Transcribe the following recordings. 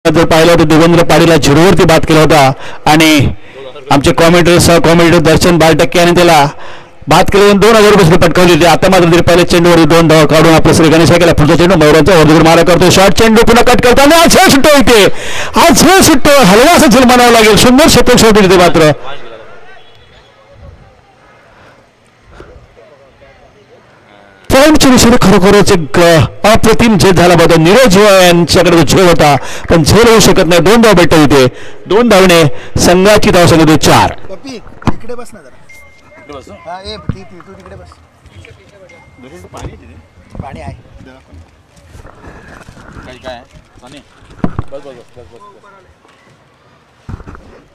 जर पाहिलं तर देवेंद्र पाटीलला झिरोवरती बाद केला होता आणि आमचे कॉमेंटेटर सह कॉमेंटेटर दर्शन बालटक्के यांनी त्याला बाद केले 2,000 रुपये पटकावले होते. आता मात्र तरी पहिल्या चेंडूवर 2 धावा काढून आपल्या श्री गणेश केला. पुढचा चेंडू मयूरांचा वरदूर मारा करतो. शॉर्ट चेंडू पुन्हा कट करताना आज हे सुट्टो येते. आज हे सुट्टो हलवासा झेल म्हणावं लागेल. सुंदर शतक शोधून येते मात्र पॉईंटच्या दिशेने खरोखरच एक अप्रतिम झेल झाला होता. नीरज यांच्याकडे झेल होता पण झेल होऊ शकत नाही. 2 धाव भेटत होते. 2 धावने संघाची धाव संख्या 4. इकडे बस ना जरा. हा ए तू तिकडे बस. पाणी आहे काय पाणी बस बस बस बस.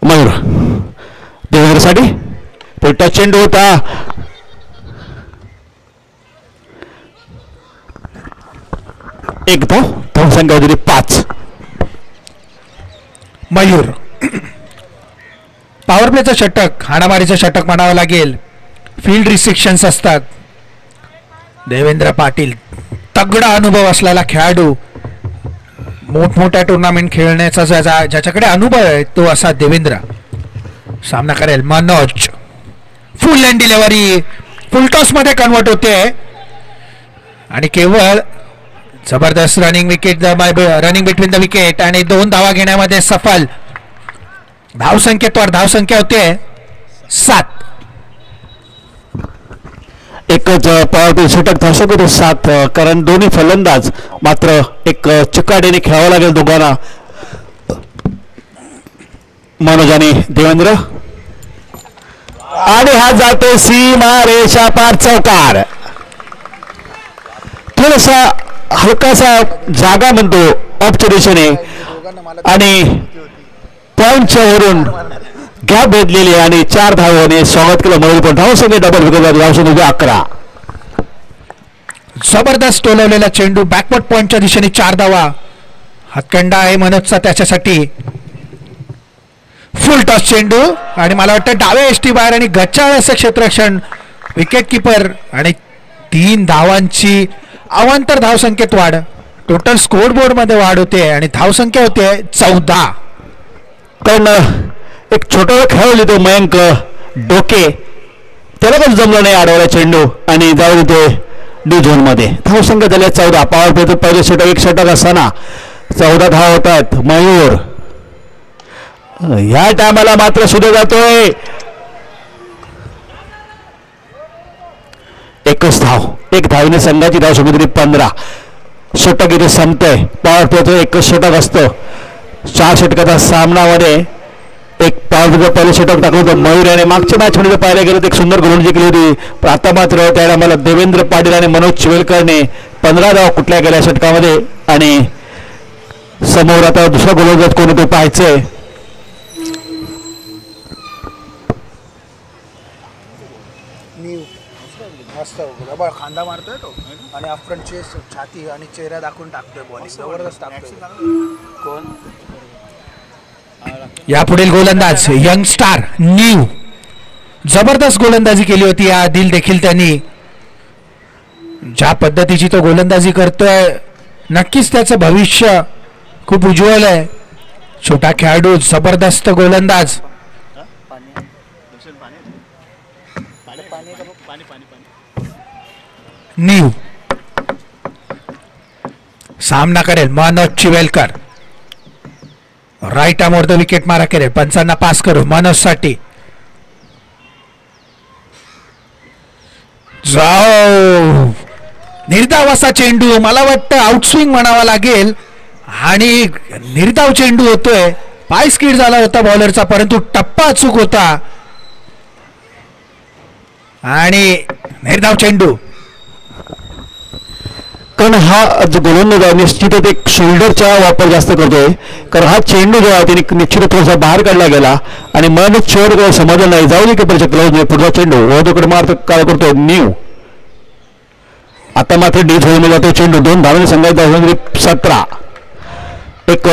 मयूर देवेंद्रसाठी पुढचा चेंडू होता. एक धाव संख्या होती 5. मयूर पॉवर प्लेचं षटक हाणामारीचं षटक म्हणावं लागेल. फील्ड रिस्ट्रिक्शन्स असतात. देवेंद्र पाटील तगडा अनुभव असलेला खेळाडू मोठमोठ्या टुर्नामेंट खेळण्याचा ज्याच्याकडे अनुभव आहे तो असा देवेंद्र सामना करेल. मनोज फुल लँड डिलिव्हरी फुल टॉस मध्ये कन्वर्ट होते आणि केवळ जबरदस्त running wicket running between the wicket आणि 2 धावा घेण्यामध्ये सफल. धावसंख्येवर धावसंख्या होते 7. एकच पॉवर प्ले षटक धावसंख्या होते 7 कारण दोन्ही फलंदाज मात्र एक चिकाटीने खेळावं लागेल दोघांना मनोज आणि देवेंद्र. आणि हा जातो सीमा रेषा पार चौकार. थोडासा हलकासा जागा म्हणतो ऑफच्या दिशेने आणि पॉईंटच्या वरून गॅप भेटलेली आणि 4 धावाने स्वागत केलं. म्हणून पण धावसंख्या डबल विकेट धावसंख्या 11. जबरदस्त टोलवलेला चेंडू बॅकवर्ड पॉईंटच्या दिशेने 4 धावा. हातखंडा आहे मनोजचा त्याच्यासाठी. फुल टॉस चेंडू आणि मला वाटतं डावे एसटी बाहेर आणि गच्चाळ असं क्षेत्ररक्षण विकेट किपर आणि 3 धावांची अवांतर धावसंख्येत वाढ. टोटल स्कोर बोर्ड मध्ये वाढ होते आणि धावसंख्या होते 14. कारण एक छोटा खेळवली तो मयंक डोके त्याला पण जमलं नाही अडवला चेंडू आणि जाऊ होते डी झोन मध्ये. धावसंख्या झाल्या 14. पॉवर प्ले पहिले षटक एक षटक असताना 14 धावा होतात. मयूर ह्या टायमाला मात्र सुद्धा जातोय. एकच धाव. एक धावीने संघाची धाव संख्या 15. षटक इथे संपतंय. पॉवर प्लेचं एकच षटक असतं. 4 षटकाचा सामनामध्ये एक पॉवर प्लेचं पहिलं षटक टाकलं होतं मयूर याने. मागच्या मॅच मध्ये पाहायला गेलं तर एक सुंदर गोलंदाजी केली होती. पण आता मात्र त्या मला देवेंद्र पाटील आणि मनोज चिवेलकरने 15 धावा कुठल्या गेल्या षटकामध्ये आणि समोर आता दुसरा गोलंदाज कोण तो पाहायचंय. खांदा मारतोय तो आणि अफ्रंटची छाती आणि चेहरा दाखवून टाकतोय. बॉलिंग जबरदस्त टाकतोय. कोण यापुढील गोलंदाज यंग स्टार न्यू जबरदस्त गोलंदाजी केली होती या आधी देखील त्यांनी. ज्या पद्धतीची तो गोलंदाजी करतोय नक्कीच त्याचं भविष्य खूप उज्ज्वल आहे. छोटा खेळाडू जबरदस्त गोलंदाज. न्यू सामना करेल मनोज चिवेलकर. राईट आर्मवर विकेट मारा करेल. पंचांना पास करू मनोज साठी. जाओ निर्धाव असा चेंडू मला वाटतं आउटस्विंग म्हणावा लागेल आणि निर्धाव चेंडू होतोय. पाय स्किड झाला होता बॉलरचा परंतु टप्पा अचूक होता आणि निर्धाव चेंडू. कारण हा गोलंदाज निश्चितच एक शोल्डरचा वापर जास्त करतोय. कारण हा चेंडू जो आहे त्याने निश्चित थोडासा बाहेर काढला गेला आणि मनोज शेवट समजलं नाही. जाऊ दे की परिचय पुढचा चेंडू वधूकडे मारतो काय करतो न्यू. आता मात्र डी झोन जातो चेंडू. 2 धावांनी संघाची 17. एक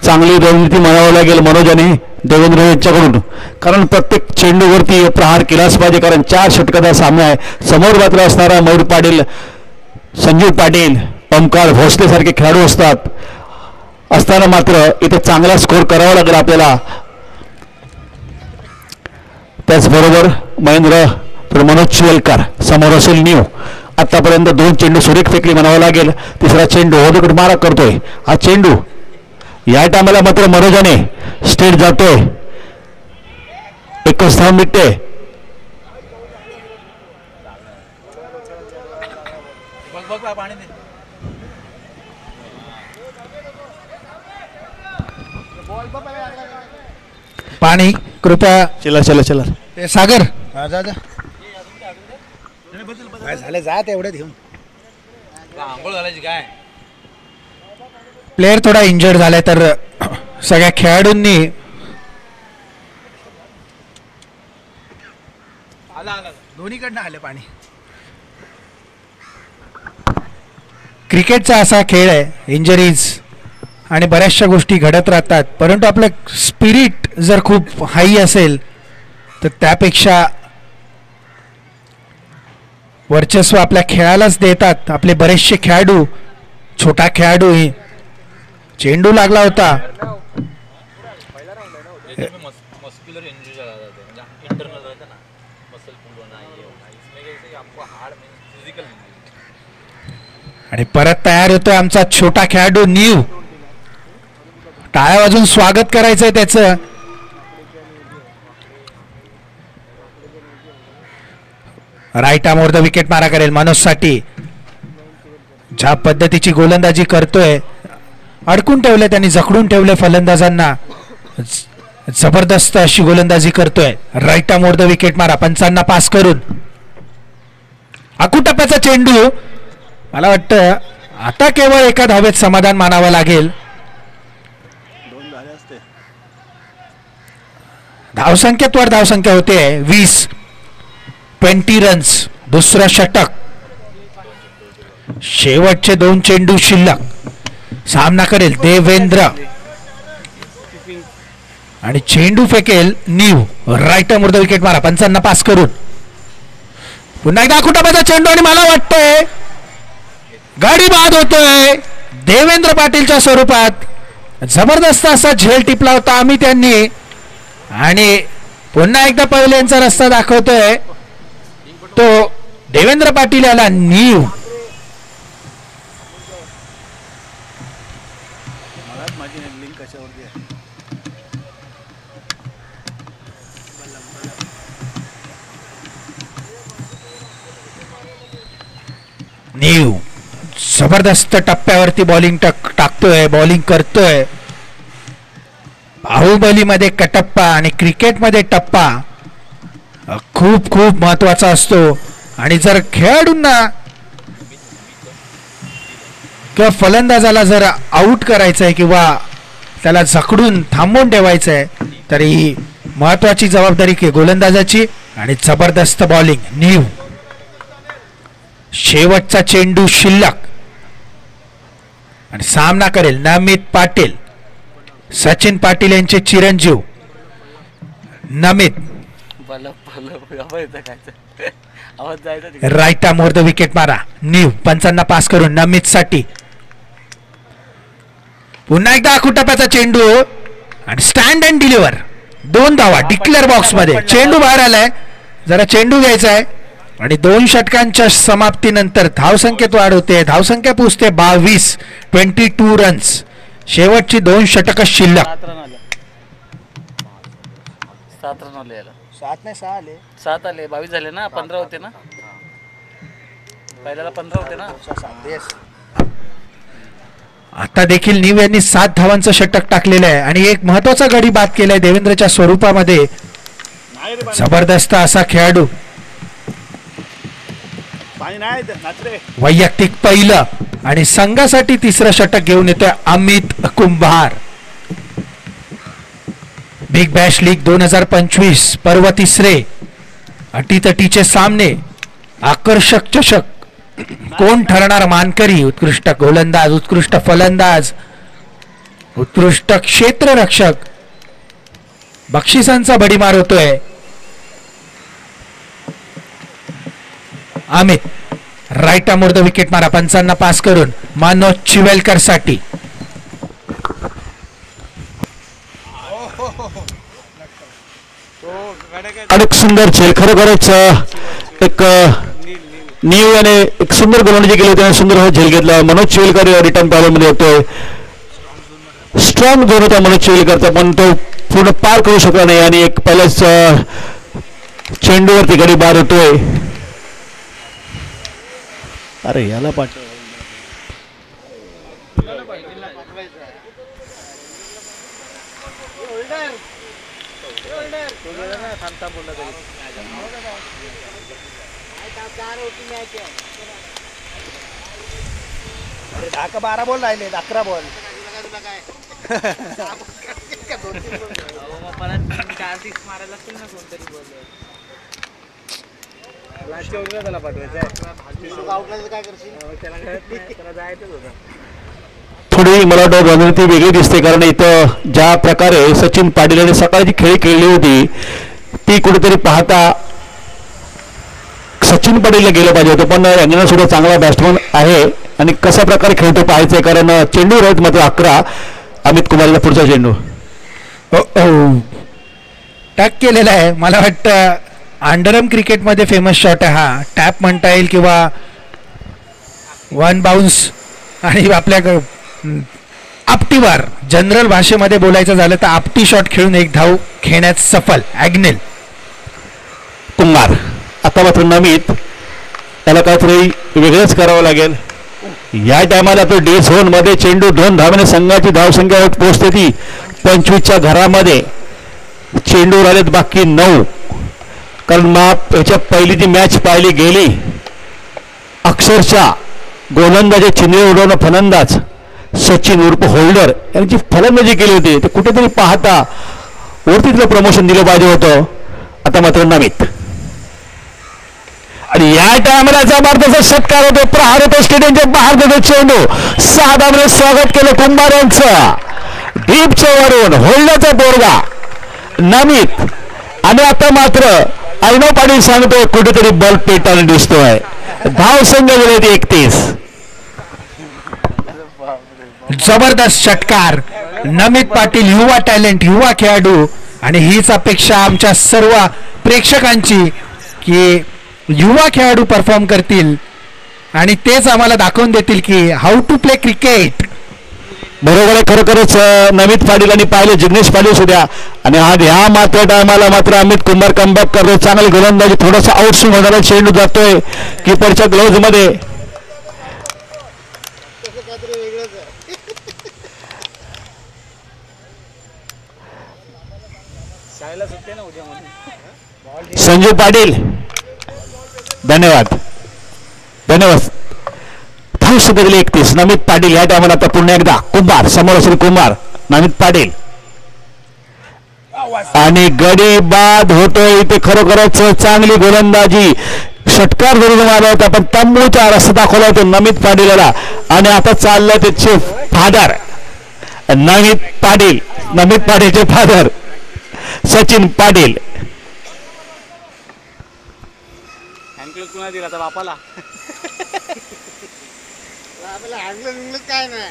चांगली रणनीती म्हणावं लागेल मनोज आणि देवेंद्र यांच्याकडून. कारण प्रत्येक चेंडूवरती प्रहार केलाच पाहिजे कारण 4 षटकाचा सामना आहे. समोर मात्र असणारा मयूर पाटील संजीव पाटील ओमकार भोसले सारखे खेळाडू असतात असताना मात्र इथे चांगला स्कोर करावा लागेल आपल्याला. त्याचबरोबर महेंद्र तर मनोज चिवेलकर समोर असेल न्यू. आतापर्यंत 2 चेंडू सुरेख फेकली म्हणावं लागेल. तिसरा चेंडू ओदकडे मारा करतोय. हा चेंडू या टायमाला मात्र मनोजाने स्टेट जातोय. 21 धाव मिळते. पाणी कृपया. चला चला चला ते सागर हा, जा जा. काय झालं जात एवढ्यात घेऊन. प्लेअर थोडा इंजर्ड झालाय तर सगळ्या खेळाडूंनी दोन्हीकडनं आले पाणी. क्रिकेटचा असा खेळ आहे, इंजरीज आणि बऱ्याचशा गोष्टी घडत राहतात, परंतु आपलं स्पिरिट जर खूप हाई असेल तर त्यापेक्षा वर्चस्व आपल्या खेळालाच देतात आपले बरेचसे खेळाडू. छोटा खेळाडू चेंडू लागला होता. आणि परत तयार होतोय आमचा छोटा खेळाडू न्यू. टाळ्या वाजून स्वागत करायचंय त्याचं. राईट आर्मवर द विकेट मारा करेल मनोज साठी. ज्या पद्धतीची गोलंदाजी करतोय, अडकून ठेवले त्यांनी, जखडून ठेवले फलंदाजांना. जबरदस्त अशी गोलंदाजी करतोय. राईट आर्मवर द विकेट मारा 55 पास करून. आकुटप्प्याचा चेंडू. मला वाटतं आता केवळ एका धावेत समाधान मानावं लागेल. धावसंख्येत धावसंख्या होते 20 रन्स. दुसरं षटक. शेवटचे 2 चेंडू शिल्लक. सामना करेल देवेंद्र आणि चेंडू फेकेल न्यू. राईट आर्मवर द विकेट मारा 55 पास करून. पुन्हा एकदा आकुटप्प्याचा चेंडू आणि मला वाटतंय गाडी बाद होतोय देवेंद्र पाटीलच्या स्वरूपात. जबरदस्त असा झेल टिपला होता आम्ही त्यांनी आणि पुन्हा एकदा पहिल्यांचा रस्ता दाखवतोय तो देवेंद्र पाटील याला न्यू. न्यू जबरदस्त टप्प्यावरती बॉलिंग टाकतोय, बॉलिंग करतोय. बाहुबलीमध्ये कटप्पा आणि क्रिकेटमध्ये टप्पा खूप खूप महत्वाचा असतो. आणि जर खेळाडूंना किंवा फलंदाजाला जर आउट करायचंय किंवा त्याला जखडून थांबवून ठेवायचंय तर ही महत्वाची जबाबदारी गोलंदाजाची. आणि जबरदस्त बॉलिंग न्यू. शेवटचा चेंडू शिल्लक आणि सामना करेल नमित पाटील. सचिन पाटील यांचे चिरंजीव नमित. राईट आर्मवर द विकेट मारा न्यू. 55 पास करून नमित साठी. पुन्हा एकदा आकुटप्प्याचा चेंडू आणि स्टँड अँड डिलिव्हर. 2 धावा डिक्लेअर बॉक्स मध्ये. चेंडू बाहेर आलाय, जरा चेंडू घ्यायचा आहे. आणि 2 षटकांच्या समाप्तीनंतर धावसंख्येत वाढ होते. धावसंख्या पोहोचते 22 रन्स. शेवटची 2 षटक शिल्लक. 7 आले 22 झाले ना. 15 होते ना पहिल्याला. 15 होते ना. आता देखील न्यू यांनी 7 धावांचं षटक टाकलेलं आहे आणि एक महत्वाचा गडी बाद केलाय देवेंद्रच्या स्वरूपामध्ये. जबरदस्त असा खेळाडू. वैयक्तिक पहिलं आणि संघासाठी 3रं षटक घेऊन येतोय अमित कुंभार. बिग बॅश लीग 2025 पर्व 3. अटीतटीचे सामने. आकर्षक चषक. कोण ठरणार मानकरी? उत्कृष्ट गोलंदाज, उत्कृष्ट फलंदाज, उत्कृष्ट क्षेत्ररक्षक. बक्षिसांचा भडीमार होतोय. अमित राईट आर्मवर द विकेट मारा 55 पास करून मनोज चिवेलकर साठी. आणि सुंदर झेल खरोखरच एक नीव याने एक सुंदर गोलंदाजी केली होती आणि सुंदर हा झेल घेतला. मनोज चिवेलकर रिटर्न पॅडलमध्ये येतोय. स्ट्रॉंग झोन होता मनोज चिवेलकरचा पण तो पूर्ण पार करू शकला नाही आणि एक पहिल्याच चेंडूवरती गडी बाद होतोय. अरे याला पाठव अरे 10 का 12 बॉल राहिले 11 बॉल. थोडी मला वाटतं रणनीती वेगळी दिसते कारण इथं ज्या प्रकारे सचिन पाटील यांनी सकाळची खेळी खेळली होती ती कुठेतरी पाहता सचिन पाटीलला गेलं पाहिजे होतं पण रंजना सुद्धा चांगला बॅट्समन आहे आणि कशा प्रकारे खेळतो पाहायचंय कारण चेंडू राहत मात्र 11 अमित कुमारला पुढचा चेंडू टॅप केलेला आहे. मला वाटतं अंडरआर्म क्रिकेटमध्ये फेमस शॉट आहे हा. टॅप म्हणता येईल किंवा वन बाउन्स आणि आपल्या आपटीवार जनरल भाषेमध्ये बोलायचं झालं तर आपटी शॉट खेळून एक धाव खेळण्यात सफल ॲग्नेल कुमार. आता मात्र नमित त्याला काहीतरी वेगळंच करावं लागेल. या टायमाला तो डे झोन मध्ये चेंडू 2 धावाने संघाची धावसंख्या पोहोचते ती 25च्या घरामध्ये. चेंडू राहिलेत बाकी 9 कारण याच्या पहिली ती मॅच पाहिली गेली अक्षरशः गोलंदाजी चिन्हे उडवणं फलंदाज सचिन उर्फ होल्डर यांची फलंदाजी केली होती ते कुठेतरी पाहता वरती तिला प्रमोशन दिलं पाहिजे होतं. आता मात्र नमित आणि या टायमाला जबरदस्त षटकार होतो. प्रहार होतो स्टेडियमच्या बाहेर देतो चेंडू 6 धावांनी स्वागत केलं कुंभार यांचं. डीपच्या वरून होल्डरचा बोर्गा नमित आणि आता मात्र अर्णव पाटील सांगतोय कुठेतरी बॉल पेटाने दिसतोय. धाव संघ गेले 31. जबरदस्त षटकार नमित पाटील युवा टॅलेंट युवा खेळाडू आणि हीच अपेक्षा आमच्या सर्व प्रेक्षकांची की युवा खेळाडू परफॉर्म करतील आणि तेच आम्हाला दाखवून देतील की हाऊ टू प्ले क्रिकेट. बरोबर आहे खरोखरच नमित पाटील आणि पाहिले जिग्नेश पाटील सुद्धा आणि आज ह्या मात्र टायमाला मात्र अमित कुंभार कमबॅक करतोय. चांगली गोलंदाजी थोडासा आउटस्विंग होणारा चेंडू जातोय कीपरच्या ग्लोव्ज मध्ये. संजू पाटील धन्यवाद धन्यवाद. धाव सुद्धा दिली 31. नमित पाटील या टायमाला आता पुन्हा एकदा कुंभार समोर असेल कुंभार नमित पाटील आणि गडी बाद होतोय इथे. खरोखरच चांगली गोलंदाजी षटकार जरूर मारला होता पण तंबूचा रस्ता दाखवला होता नमित पाटीलला आणि आता चाललंय त्याचे फादर नमित पाटील नमित पाटीलचे फादर सचिन पाटील. दिला बापाला काय नाही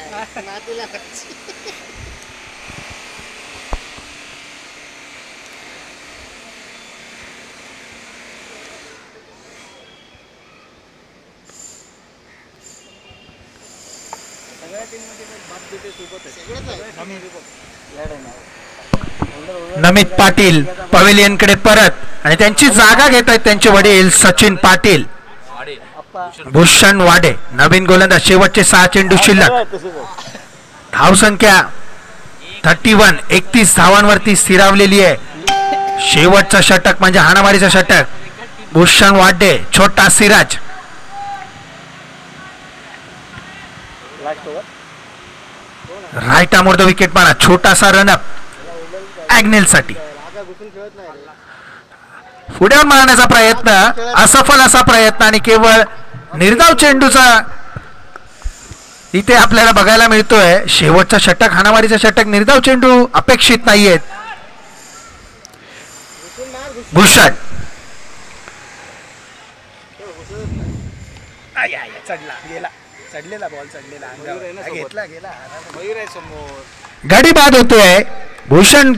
नमित पाटील पवेलियनकडे परत आणि त्यांची जागा घेत आहेत त्यांचे वडील सचिन पाटील. भूषण वाडे नवीन गोलंदाज. शेवटचे 6 चेंडू शिल्लक. धावसंख्या 31 31 धावांवरती स्थिरावलेली आहे. शेवटचा षटक म्हणजे हाणामारीचा षटक. भूषण वाडे छोटा Siraj right arm the wicket मारा. छोटासा रनअप ॲग्नेल साठी. पुढे मारण्याचा प्रयत्न असफल असा प्रयत्न आणि केवळ निर्धाव चेंडूचा इथे आपल्याला बघायला मिळतोय. शेवटचा षटक हाणामारीचा षटक निर्धाव चेंडू अपेक्षित नाहीयेत. भूषण चढलेला बॉल चढलेला घेतला गेला गडी बाद होतोय. भूषण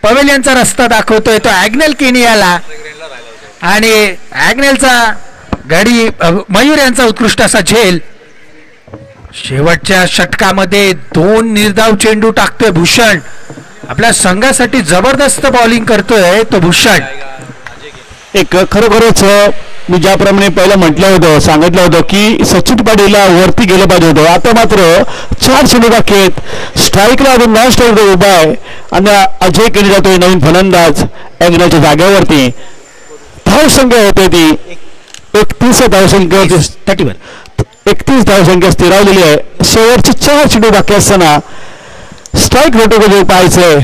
पवेलियनचा रस्ता दाखवतोय तो ॲग्नेल केनियाला आणि ॲग्नेलचा गडी मयूर यांचा उत्कृष्ट असा झेल. शेवटच्या षटकामध्ये 2 निर्धाव चेंडू टाकतोय भूषण. आपल्या संघासाठी जबरदस्त बॉलिंग करतोय तो भूषण. एक खरोखरच मी ज्याप्रमाणे पहिलं म्हटलं होतं सांगितलं होतं की सचिन पाटीलला वरती गेलं पाहिजे होतं. आता मात्र 4 चेंडू बाकी आहेत. स्ट्राईकला अजून नॉन स्ट्राईक उभा आहे आणि अजय केली जातोय नवीन फलंदाज ॲग्नेलच्या जागेवरती. धावसंख्या होते ती 31 धावसंख्येवरती 31 धावसंख्या स्थिरावलेली आहे. शेवटचे 4 चेंडू बाकी असताना स्ट्राईक रेट वगैरे पाहायचंय.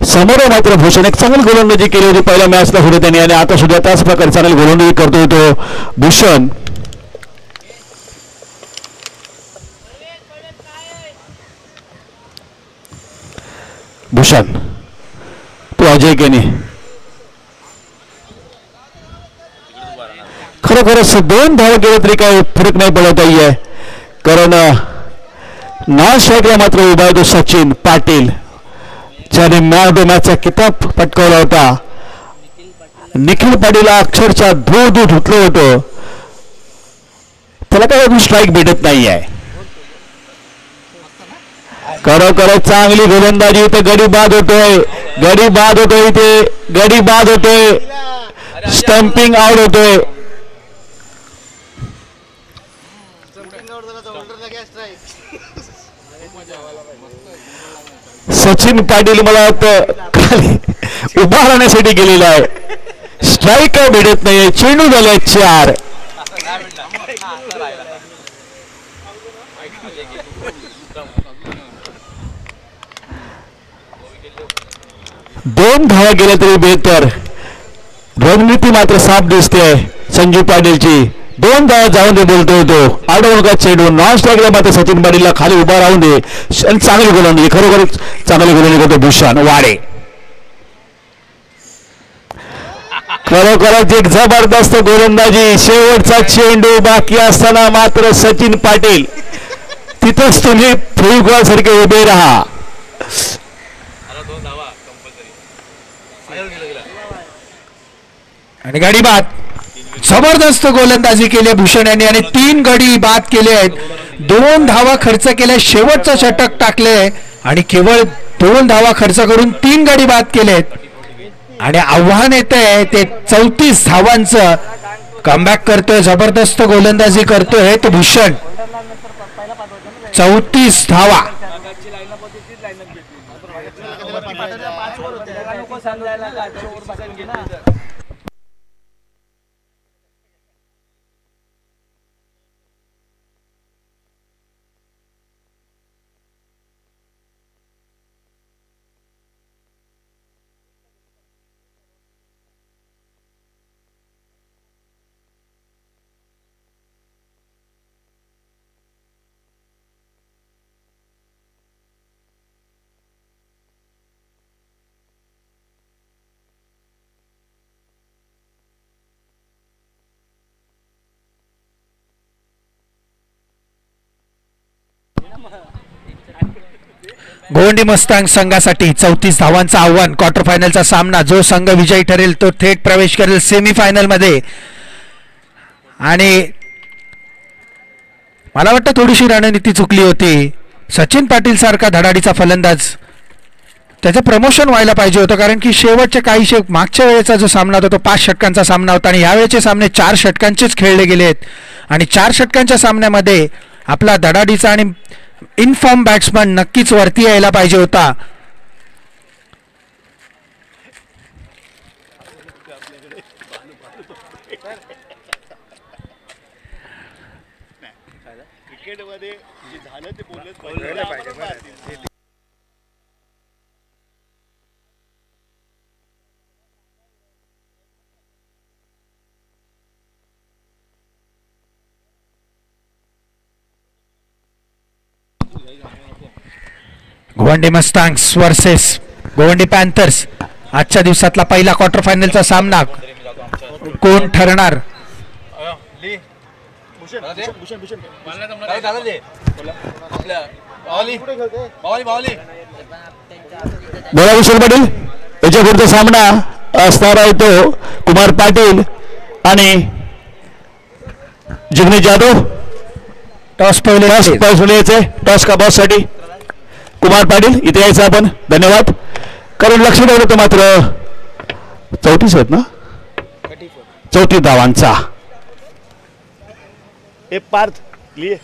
समोर मात्र भूषण एक चांगली गोलंदाजी केली होती पहिल्या मॅचला सुद्धा त्यांनी आणि आता सुद्धा त्याच प्रकारे चांगली गोलंदाजी करतोय तो भूषण. तो अजय केनी खरोखरच 2 धावा केले तरी काही फरक नाही पडत आहे कारण नॉन स्ट्राईकला मात्र उभा आहे तो सचिन पाटील ज्याने मॅन ऑफ द मॅचचा किताब पटकावला होता. निखिल पाटीलला अक्षरशः धूळ धुतलं होतं. त्याला काही अजून स्ट्राईक भेटत नाही आहे. खरोखरच चांगली गोलंदाजी इथे गडी बाद होतोय इथे गडी बाद होतोय. स्टंपिंग आउट होतोय. सचिन पाटील मला वाटतं खाली उभा राहण्यासाठी गेलेला आहे. स्ट्राईक काय भेटत नाहीये. चेंडू झाले 4. दोन धावा गेल्या तरी बेहतर. रणनीती मात्र साफ दिसते संजू पाटीलची. 2 धावा जाऊन दे बोलतोय तो. आडवून का चेंडू नॉन स्ट्राईकला मात्र सचिन पाटीलला खाली उभा राहून दे आणि चांगली गोलंदाजी खरोखरच चांगली गोलंदाजी करतो भूषण वाडे. खरोखरच एक जबरदस्त गोलंदाजी. शेवटचा चेंडू बाकी असताना मात्र सचिन पाटील तिथंच तुम्ही फेविकॉल सारखे उभे राहा. आणि गाडी बाद. जबरदस्त गोलंदाजी केली भूषण यांनी आणि 3 गडी बाद केले आहेत. 2 धावा खर्च केल्या. शेवटचं षटक टाकले आणि केवळ 2 धावा खर्च करून 3 गडी बाद केलेत आणि आव्हान येतंय ते 34 धावांचं. कमबॅक करतोय. जबरदस्त गोलंदाजी करतोय तो भूषण. 34 धावा. गोवंडी मस्तांग संघासाठी 34 धावांचं आव्हान. क्वार्टर फायनलचा सामना. जो संघ विजयी ठरेल तो थेट प्रवेश करेल सेमीफायनल मध्ये. आणि मला वाटतं थोडीशी रणनीती चुकली होती. सचिन पाटील सारखा धडाडीचा फलंदाज त्याचं प्रमोशन व्हायला पाहिजे होतं कारण की शेवटचे काहीशे मागच्या वेळेचा जो सामना होता तो 5 षटकांचा सामना होता आणि यावेळेचे सामने 4 षटकांचेच खेळले गेलेत आणि 4 षटकांच्या सामन्यामध्ये आपला धडाडीचा आणि इनफॉर्म बॅट्समन नक्कीच वरती यायला पाहिजे होता. क्रिकेटमध्ये जे झालं ते बोललंच पाहिजे. Govandi Mustangs versus Govandi Panthers. आजच्या दिवसातला पहिला क्वार्टर फायनलचा सामना कोण ठरणार. बोला विशाल पाटील. याच्या पुढचा सामना असणार आहे तो कुमार पाटील आणि जिग्नेश जाधव. टॉस पहिले यायचे टॉस का बॉस साठी कुमार पाटील इथे यायचं आपण. धन्यवाद. कारण लक्ष ठेवलं होतं मात्र 34 आहेत ना, 34 धावांचा. हे पार्थ लिए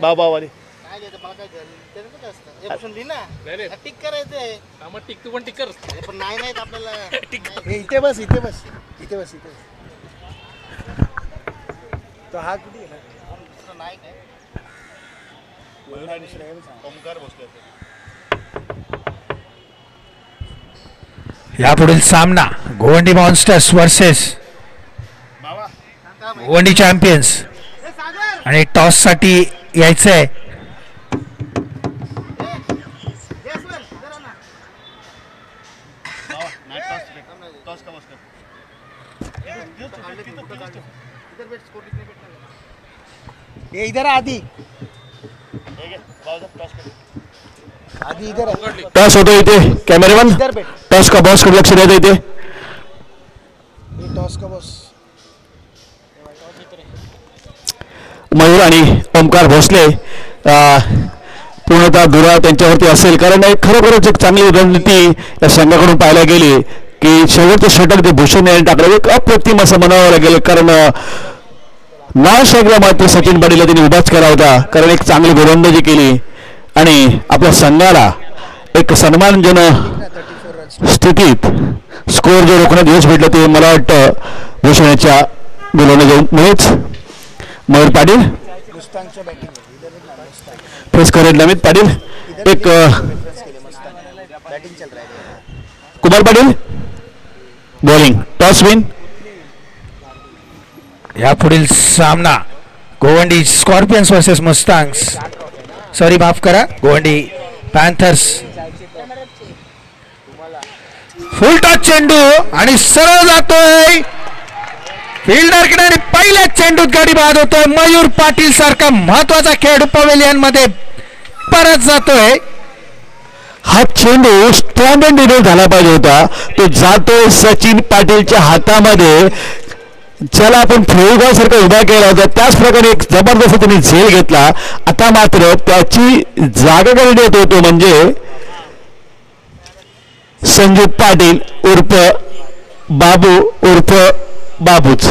बाबा वाले टिक करायचंय. टिक तू पण टिक कर. पण नाही नाही आपल्याला इथे बस इथे बस इथे बस इथे. तो हा किती गेला नाही काय ओमकार बसले. यापुढील सामना Govandi monsters versus Govandi champions आणि टॉस साठी यायचंय इधर आधी आधी इधर टॉस होतो इथे. कॅमेरामॅन टॉस का बॉस कडे लक्ष द्यायचं इथे. टॉस का बॉस मयूर आणि ओमकार भोसले पूर्णतः दुरा त्यांच्यावरती असेल. कारण खरोखरच एक चांगली रणनीती या संघाकडून पाहायला गेली की शेवटचं षटक ते भूषण यांनी टाकलं. एक अप्रतिम असं म्हणावं लागेल. कारण नाश ऐकला मात्र सचिन पाटीलला त्यांनी उभाच केला होता. कारण एक चांगली गोलंदाजी केली आणि आपल्या संघाला एक सन्मानजनक स्थितीत स्कोअर जे रोखण्यात यश भेटलं ते मला वाटतं भूषण याच्या गोलंदाजीमुळेच. मयूर पाटील फेस करेल. नमित पाटील एक Kumar Patil bowling toss win. यापुढील सामना गोवंडी स्कॉर्पियन्स वर्सेस मुस्तांग्स सॉरी माफ करा गोवंडी पॅन्थर्स. फुल टॉस चेंडू आणि सरळ जातोय फिल्डर कडे आणि पहिल्याच चेंडूत गाडी बाद होतोय. मयूर पाटील सारखा महत्वाचा खेळाडू पवेलियन मध्ये परत जातोय. हा चेंडू स्ट्रॉंग अँड डिलीव्हर झाला पाहिजे होता. तो जातोय सचिन पाटीलच्या हातामध्ये. ज्याला आपण फेळगाव सारखा उभा केला होता त्याच प्रकारे एक जबरदस्त त्यांनी झेल घेतला. आता मात्र त्याची जागा करण्यात येतो तो म्हणजे संजू पाटील उर्फ बाबू उर्फ बाबूच.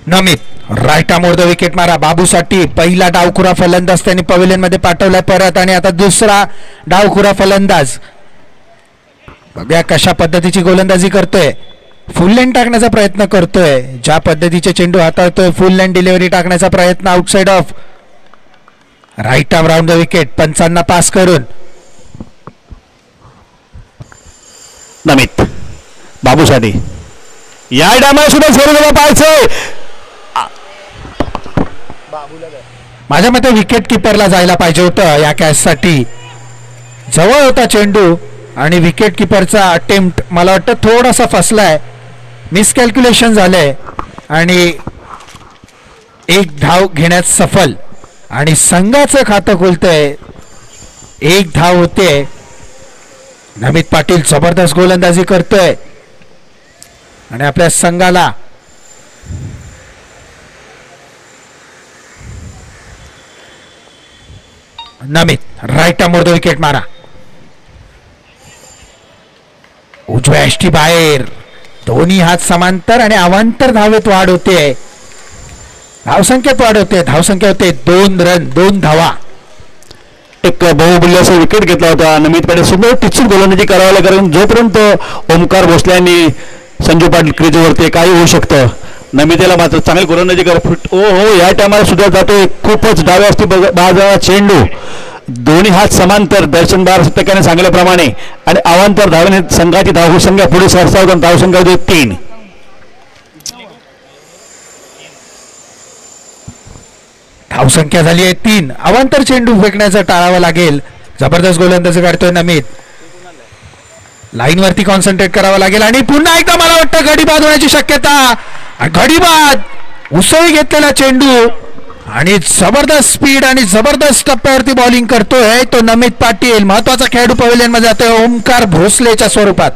नमित राईट आर्म द विकेट मारा. बाबूसाठी पहिला डावखुरा फलंदाज त्यांनी पवेलियन मध्ये पाठवलाय परत आणि आता दुसरा डावखुरा फलंदाज. बघूया कशा पद्धतीची गोलंदाजी करतोय. फुल लेन टाकण्याचा प्रयत्न करतोय. ज्या पद्धतीचे चेंडू हाताळतोय फुल लेन डिलिव्हरी टाकण्याचा प्रयत्न outside off right arm round the wicket. पंचांना पास करून नमित बाबूसाठी या डायमाला सुद्धा झेल पाहायचंय. माझ्या मते विकेट किपरला जायला पाहिजे होतं या कॅच साठी. जवळ होता चेंडू आणि विकेट किपरचा अटेम्प्ट मला वाटतं थोडासा फसलाय. मिसकॅल्क्युलेशन झालंय आणि एक धाव घेण्यात सफल आणि संघाचं खातं खुलतंय. एक धाव होते. नमित पाटील जबरदस्त गोलंदाजी करतोय आणि आपल्या संघाला नमित राईट आर्म द विकेट मारा. उजव्या यष्टी बाहेर. दोन्ही हात समांतर आणि अवांतर धावेत वाढ होते. धावसंख्येत वाढ होते. धावसंख्या होते 2 रन 2 धावा. एक बहुमूल्य असं विकेट घेतला होता. नमित पाटील सुंदर टिचून गोलंदाजी करावं लागेल. कारण जोपर्यंत ओमकार भोसले यांनी संजू पाटील क्रीजवरती काही होऊ शकतं. नमितेला मात्र चांगली गोलंदाजी करत हो या टायमाला सुद्धा जातोय. खूपच डाव्या असती बाजारा चेंडू. दोन्ही हात समांतर दर्शन 12% सांगितल्याप्रमाणे आणि अवांतर धावणे संघाची धावसंख्या पुढे सरसावतात. धावसंख्या होती 3. धावसंख्या झाली आहे 3. अवांतर चेंडू फेकण्याचं टाळावं लागेल. जबरदस्त गोलंदाजी करतोय नमित. लाईन वरती कॉन्सन्ट्रेट करावं लागेल आणि पुन्हा एकदा मला वाटतं घडी बाद होण्याची शक्यता. घडी बाद उसळी घेतलेला चेंडू आणि जबरदस्त स्पीड आणि जबरदस्त टप्प्यावरती बॉलिंग करतोय तो नमित पाटील. महत्वाचा खेळाडू पवेलियन मध्ये जातोय ओमकार भोसलेच्या स्वरूपात.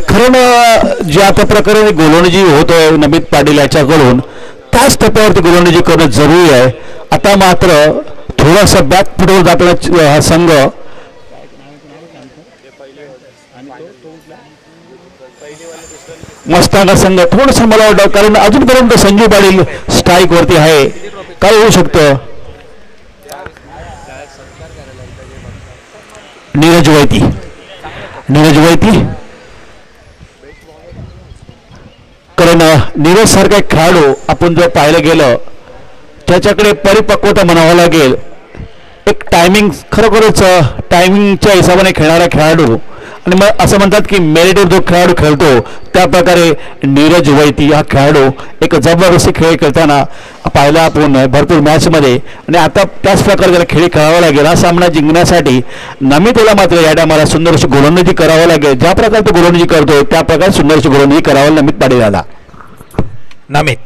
खरं ज्या त्या प्रकारे गोलंदाजी होतोय नमित पाटील याच्याकडून त्याच टप्प्यावरती गोलंदाजी करणं जरुरी आहे. आता मात्र थोडासा बॅक फुटवर जाताना हा संघ मस्ताना संघ थोडंसं मला वाटतं, कारण अजूनपर्यंत संजू पाटील स्ट्राईक वरती आहे. काय होऊ शकतं? नीरज वैती कारण नीरज सारखा एक खेळाडू आपण जर पाहायला गेलं त्याच्याकडे परिपक्वता म्हणावं लागेल. एक टायमिंग खरोखरच टायमिंगच्या हिशोबाने खेळणारा खेळाडू आणि मग असं म्हणतात की मेरिटर जो खेळाडू खेळतो त्या प्रकारे नीरज वैती हा खेळाडू एक जबरदस्त खेळ खेळताना पाहिला आपण भरपूर मॅचमध्ये आणि आता त्याच प्रकारे त्याला खेळ खेळावा लागेल. हा सामना जिंकण्यासाठी नमितला मात्र या टायमाला सुंदरशी गोलंदाजी करावं लागेल. ज्या प्रकारे तो गोलंदाजी करतो त्या प्रकारे सुंदरशी गोलंदाजी करावं नमित पाटील याला. नमित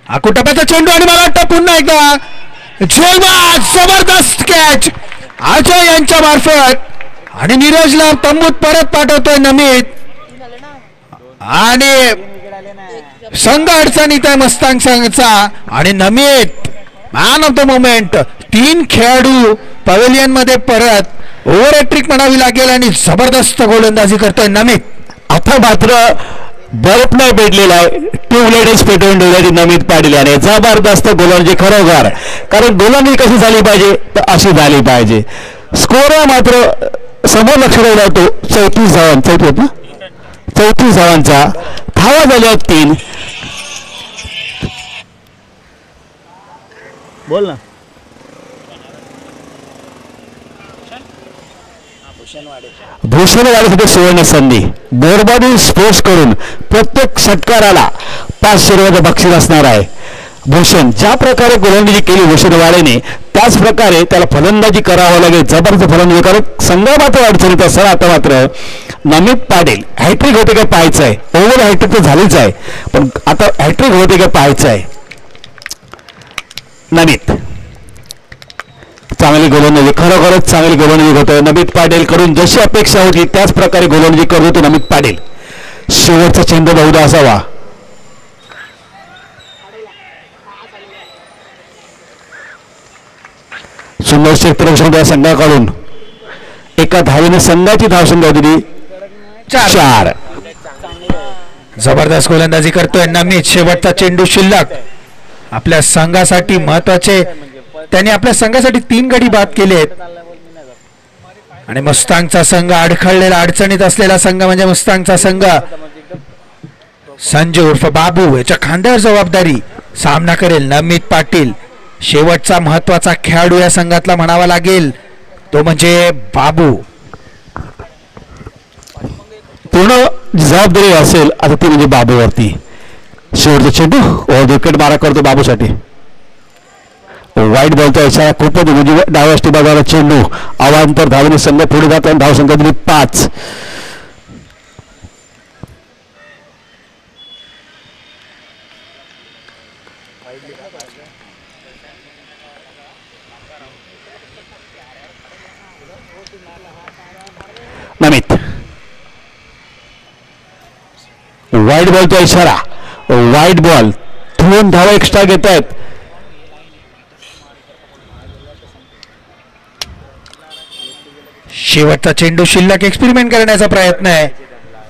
आकुटप्याचा चेंडू आणि मला वाटतं पुन्हा एकदा झोलबाज जबरदस्त कॅच अजय यांच्या मार्फत आणि नीरजला तंबूत परत पाठवतोय नमित आणि संघ अडचणीत आहे मस्तांग संघचा आणि नमित मॅन ऑफ द मोमेंट. 3 खेळाडू पवेलियन मध्ये परत ओव्हर हॅट्रिक म्हणावी लागेल आणि जबरदस्त गोलंदाजी करतोय नमित. आता मात्र बर्फ नाही पेटलेला आहे, ट्यूबलाईटच पेटवून ठेवली नमित पाटील याने. जबरदस्त गोलंदाजी खरोखर, कारण गोलंदाजी कशी झाली पाहिजे तर अशी झाली पाहिजे. स्कोर मात्र समोर लक्ष ठेवला होतो 34 धावांचा. धावा झाल्या 3. बोल ना. भूषणवाडीसाठी सुवर्ण संधी. बोरबादी स्पोर्ट्स कडून प्रत्येक षटकाराला 500 रुपयाचं बक्षीस असणार आहे. भूषण ज्या प्रकारे गोलंदाजी केली भूषणवाडेने त्याच प्रकारे त्याला फलंदाजी करावं लागेल. जबरदस्त फलंदाजी कारण संघ मात्र अडचणीत असेल. आता मात्र नमित पाटील हॅट्रिक होते का पाहायचं आहे. ओव्हर हॅट्रिक तर झालीच आहे पण आता हॅट्रिक होते का पाहायचं आहे. नमित चांगली गोलंदाजी, खरोखरच चांगली गोलंदाजी होतोय नमित पाटील कडून. जशी अपेक्षा होती त्याच प्रकारे गोलंदाजी करत होतो नमित पाटील. शेवटचा चेंडू बहुधा असावा. सुंदर क्षेत्ररक्षण त्या संघाकडून एका धावेने संघाची धावसंख्या दिली 4. जबरदस्त गोलंदाजी करतोय नमित. शेवटचा चेंडू शिल्लक आपल्या संघासाठी महत्वाचे. त्यांनी आपल्या संघासाठी 3 गडी बाद केले आहेत आणि मस्तांगचा संघ अडखळलेला अडचणीत असलेला संघ म्हणजे मस्तांगचा संघ. संजय उर्फ बाबू याच्या खांद्यावर जबाबदारी सामना करेल नमित पाटील. शेवटचा महत्वाचा खेळाडू या संघातला म्हणावा लागेल तो म्हणजे बाबू. पूर्ण जबाबदारी असेल आता ती म्हणजे बाबूवरती. शेवटचा चेंडू विकेट मारा करतो बाबूसाठी. वाईट बॉलचा इशारा खूपच म्हणजे डाव्या बाजूला चेंडू अवांतर धावेने संघ पुढे जात धावसंख्या दिली 5. नमित वाईट बॉलचा इशारा. वाईट बॉल 2 धावा एक्स्ट्रा घेत आहेत. शेवटचा चेंडू शिल्लक एक्सपेरिमेंट करण्याचा प्रयत्न आहे.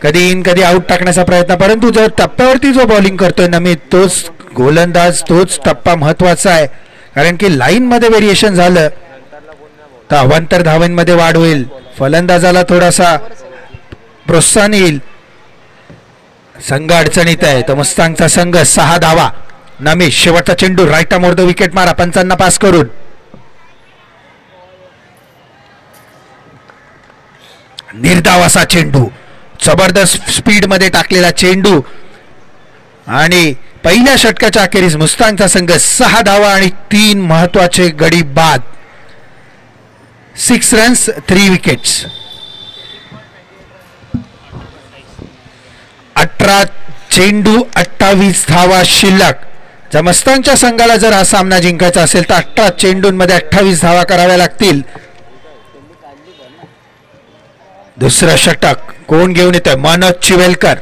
कधी इन कधी आउट टाकण्याचा प्रयत्न. परंतु जर टप्प्यावरती जो बॉलिंग करतोय नमित तोच गोलंदाज तोच टप्पा महत्वाचा आहे. कारण की लाईन मध्ये व्हेरिएशन झालं तर अवांतर धावांमध्ये वाढ होईल. फलंदाजाला थोडासा प्रोत्साहन येईल. संघ अडचणीत आहे तर मस्तांगचा संघ 6 धावा. नमित शेवटचा चेंडू राईट मोर द विकेट मारा 55 पास करून. निर्धाव असा चेंडू जबरदस्त स्पीड मध्ये टाकलेला चेंडू आणि पहिल्या षटकाच्या अखेरीस मुस्तांगचा संघ 6 धावा आणि 3 महत्वाचे गडी बाद. 6 रन्स 3 विकेट्स. 18 चेंडू 28 धावा शिल्लक. जर मस्तांच्या संघाला जर हा सामना जिंकायचा असेल तर 18 चेंडूंमध्ये 28 धावा कराव्या लागतील. दुसरं षटक कोण घेऊन येतोय? Manoj Chivelkar.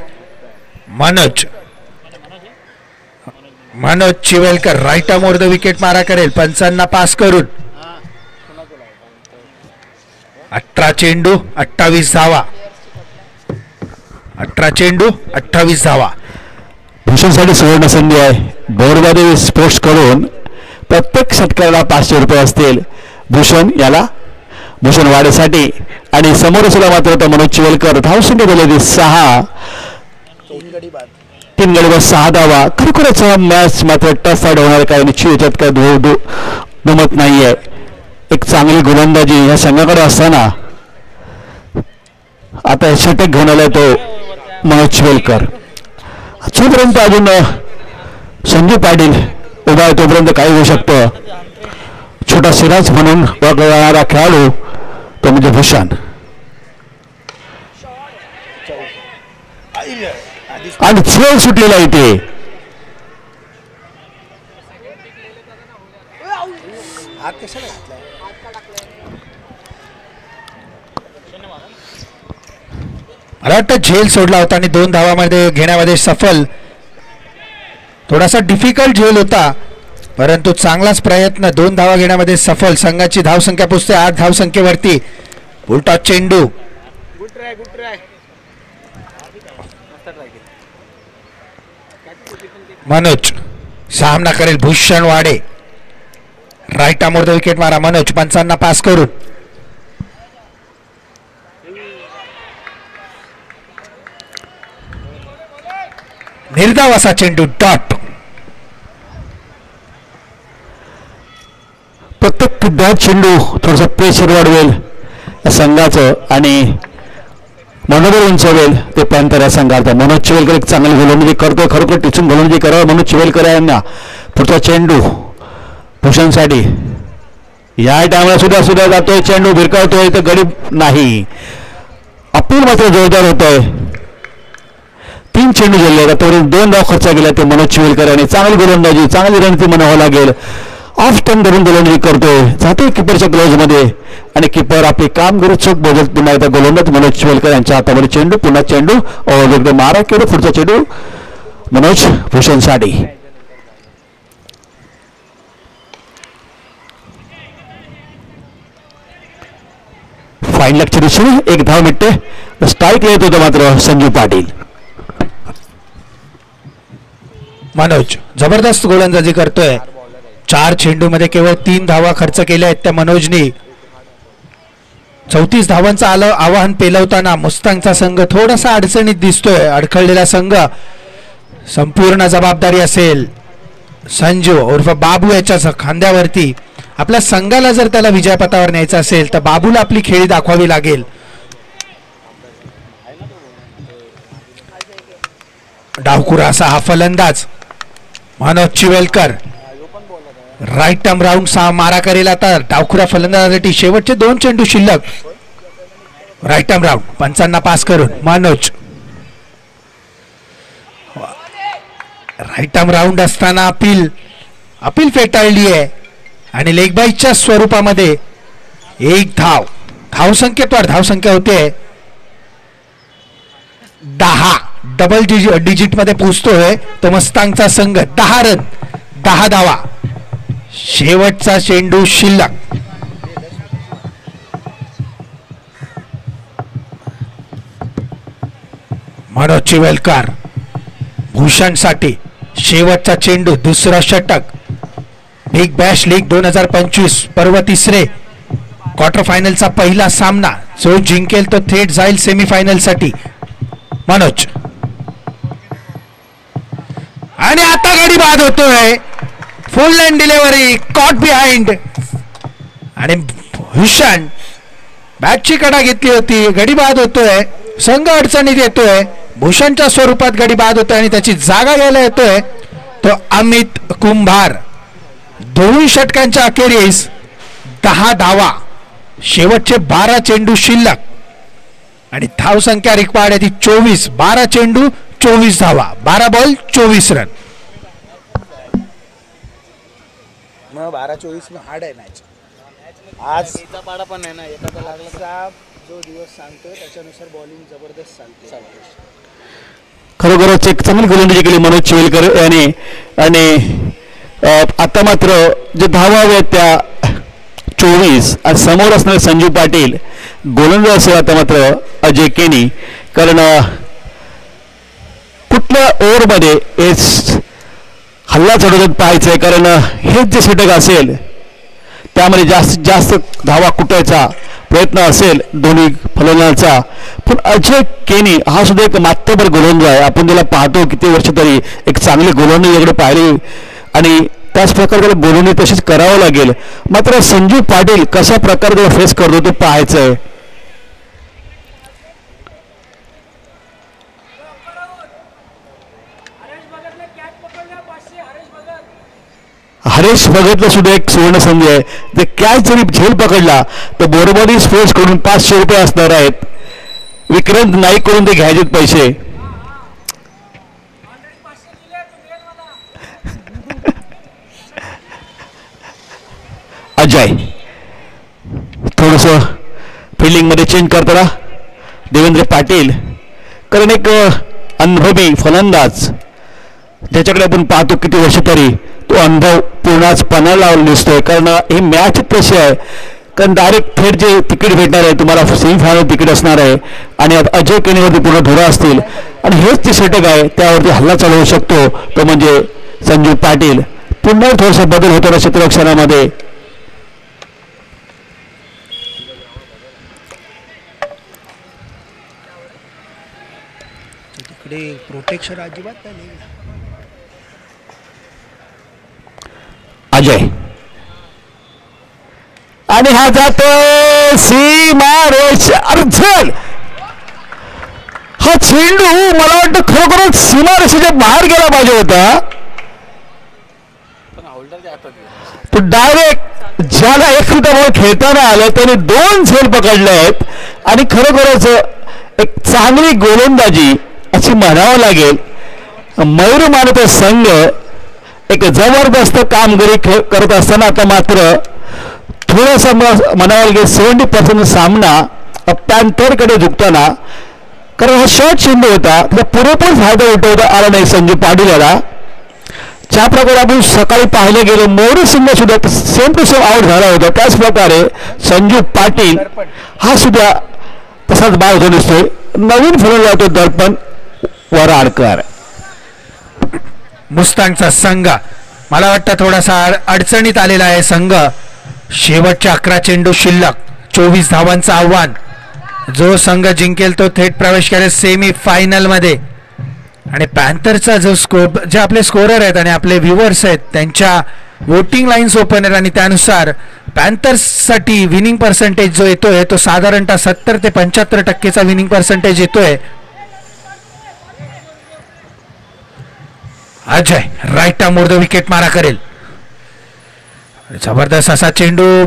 Manoj Chivelkar right arm over the wicket मारा करेल. पंचांना पास करून 18 चेंडू 28 धावा. 18 चेंडू 28 धावा. भूषणसाठी सुवर्ण संधी आहे. बोर्डमध्ये स्पोर्ट्स करून प्रत्येक षटकाला 500 रुपये असतील भूषण वाढीसाठी. आणि समोर सुद्धा मात्र मनोज चिवेलकर धावसंख्या दिलेली 6. 3 गडी बाद 6 धावा. खरोखरच हा मॅच मात्र टफ फाईट होणार काय निश्चित याच्यात काय दुमत नाहीये. एक चांगली गोलंदाजी या संघाकडे असताना आता षटक घेऊन आलाय तो मनोज चिवेलकर. जोपर्यंत अजून संजू पाटील उभा आहे तोपर्यंत काही होऊ शकतं. छोटा सिराज म्हणून ओळखला जाणारा खेळाडू तो म्हणजे भूषण. आणि खेळ सुटलेला इथे. मला वाटतं झेल सोडला होता आणि 2 धावामध्ये घेण्यामध्ये सफल. थोडासा डिफिकल्ट झेल होता परंतु चांगलाच प्रयत्न. 2 धावा घेण्यामध्ये सफल. संघाची धावसंख्या पोचते 8 धावसंख्येवरती. उलटा चेंडू. मनोज सामना करेल Bhushan Wade. Right arm over the wicket मारा. मनोज पंचांना पास करून निर्धाव असा चेंडू डॉट. प्रत्येक डॉट चेंडू थोडस प्रेशर वाढवेल या संघाचं आणि मनोबल उंचवेल ते पॅन्थर या संघाचा. मनोज चिवेलकर एक चांगली गोलंदाजी करतोय. खरोखर टिचून गोलंदाजी करावं मनोज चिवेलकर यांना. पुढचा चेंडू भूषणसाठी. या टायमाला सुद्धा जातोय चेंडू भिरकावतोय तर गडी नाही. अपील मात्र जोरदार होतोय. 3 चेंडू गेले तोपर्यंत 2 धाव खर्च केला ते मनोज चिवेलकर यांनी. चांगली गोलंदाजी चांगली रणनीती म्हणावं लागेल. ऑफ टर्न धरून गोलंदाजी करतोय. जातोय किपरच्या क्लोज मध्ये आणि किपर आपले काम करू चोख बदलत. पुन्हा एकदा गोलंदाज मनोज चिवेलकर यांच्या हातामध्ये चेंडू. पुन्हा चेंडू एकदम मारा केलं. पुढचा चेंडू मनोज भूषणसाठी. फाईन लक्ष दिसून 1 धाव मिळते. स्ट्राईक येत होतं मात्र संजू पाटील. मनोज जबरदस्त गोलंदाजी करतोय. 4 चेंडू मध्ये केवळ 3 धावा खर्च केल्या आहेत त्या मनोजनी. 34 धावांचं आवाहन पेलवताना मुस्तांगचा संघ थोडासा अडचणीत दिसतोय. अडखळलेला संघ. संपूर्ण जबाबदारी असेल संजू उर्फ बाबू याच्या खांद्यावरती. आपल्या संघाला जर त्याला विजयपथावर न्यायचं असेल तर बाबूला आपली खेळी दाखवावी लागेल. डावखुरा असा हा फलंदाज Manoj Chivelkar. Right arm round मारा करेल आता डावखुरा फलंदाजासाठी. शेवटचे 2 चेंडू शिल्लक. राईट आर्म राऊंड पंचांना पास करून मनोज. राईट आर्म राऊंड असताना अपील फेटाळली आहे आणि लेग बाईच्या स्वरूपामध्ये 1 धाव. धावसंख्येत वाढ. धावसंख्या होते 10. डबल डिजिट मध्ये पोहोचतोय तो मस्तांगचा संघ. 10 रन 10 धावा. शेवटचा चेंडू शिल्लक. मनोज चिवेलकर भूषणसाठी शेवटचा चेंडू. दुसरा षटक. बिग बॅश लीग 2025 पर्व 3 क्वार्टर फायनलचा पहिला सामना. जो जिंकेल तो थेट जाईल सेमीफायनल साठी. मनोज आणि आता गडी बाद होतोय. फुल लाईन डिलिव्हरी. कॉट बिहाइंड आणि भूषण बॅटची कडा घेतली होती. गडी बाद होतोय. संघ अडचणीत येतोय. भूषणच्या स्वरूपात गडी बाद होतोय आणि त्याची जागा घ्यायला येतोय तो अमित कुंभार. 2 षटकांच्या अखेरीस 10 धावा. शेवटचे 12 चेंडू शिल्लक आणि धावसंख्या रिक्वायर्ड आहे ती 24. 12 चेंडू 24 धावा, 12 बॉल 24 रन. मग 12-24 में हार्ड आहे मॅच. आज इथं पाडा पण आहे ना, एखादा लागला आजचा जो दिवस सांगतोय त्याच्यानुसार बॉलिंग जबरदस्त चालते. खरोखरच एक चांगली गोलंदाजी केली मनोज चिवेलकर याने. आणि आता मात्र जे धावा आहेत त्या 24 आणि समोर असणारे संजू पाटील गोलंदाज असेल आता मात्र अजय केनी. कारण कुठल्या ओव्हरमध्ये हल्ला चढवत पाहायचं आहे. कारण हेच जे षटक असेल त्यामध्ये जास्तीत जास्त धावा कुटायचा प्रयत्न असेल दोन्ही फलंदाजांचा. पण अजय केनी हा सुद्धा एक मात्यभर गोलंदाज आहे. आपण त्याला पाहतो किती वर्ष तरी एक चांगले गोलंदाजाकडे पाहिले आणि त्याच प्रकारे त्याला बोलवणी तशीच करावं लागेल. मात्र संजू पाटील कशा प्रकारे त्याला फेस करतो ते पाहायचं आहे. हरेश भगतला सुद्धा एक सुवर्ण संधी आहे. ते कॅच जरी झेल पकडला तर बोरबोली स्पोर्ट्स कडून 500 रुपये असणार आहेत. विक्रांत नाईक कडून ते घ्यायचे पैसे. अजय थोडस फिल्डिंग मध्ये चेंज करताना देवेंद्र पाटील. कारण एक अनुभवी फलंदाज ज्याच्याकडे आपण पाहतो किती वर्ष तरी तो अनुभव पूर्णच पणाला लावून दिसतोय. कारण ही मॅच तशी आहे कारण डायरेक्ट थेट जे तिकीट भेटणार आहे तुम्हाला सेमीफायनल तिकीट असणार आहे आणि अजय केनीवरती पूर्ण धुरा असतील आणि हेच ते षटक आहे त्यावरती हल्ला चालवू शकतो तो म्हणजे संजू पाटील. पुन्हा थोडासा बदल होतो ना क्षेत्ररक्षणामध्ये. तिकडे प्रोटेक्शन अजिबात नाही. अजय आणि हा जातो सीमारेष अर्धल. हा चेंडू मला वाटतं खरोखरच सीमारेषेच्या बाहेर गेला पाहिजे होता. तो डायरेक्ट ज्याला एक फुटावर खेळताना आलं त्याने 2 झेल पकडले आहेत आणि खरोखरच एक चांगली गोलंदाजी अशी म्हणावं लागेल. मयूर मानत संघ एक जबरदस्त कामगिरी करत असताना आता मात्र थोडासा म्हणावं लागेल 70% सामना पॅन्थरकडे झुकताना. कारण हा शॉर्ट चेंडू होता त्याचा पुरेपूर फायदा उठवता आला नाही संजू पाटील याला. ज्या प्रकारे आपण सकाळी पाहिलं गेलं मोरू सिंग सुद्धा सेम टू सेम आउट झाला होता त्याच प्रकारे संजू पाटील हा सुद्धा तसाच बाद होतो दिसतोय. नवीन फलंदाज जातो दर्पण वराडकर. मुस्तांगचा संघ मला वाटतं थोडासा अडचणीत आलेला आहे संघ. शेवटच्या 11 चेंडू शिल्लक, 24 धावांचं आव्हान. जो संघ जिंकेल तो थेट प्रवेश करेल सेमी फायनल मध्ये. आणि पॅन्थरचा जो जे आपले स्कोरर आहेत आणि आपले व्ह्युअर्स आहेत त्यांच्या वोटिंग लाईन्स ओपन आहेत आणि त्यानुसार पॅन्थर्ससाठी विनिंग पर्सेंटेज जो येतोय तो साधारणतः 70 ते 75% विनिंग पर्सेंटेज येतोय. अजय राईट आर्म विकेट मारा करेल. जबरदस्त असा चेंडू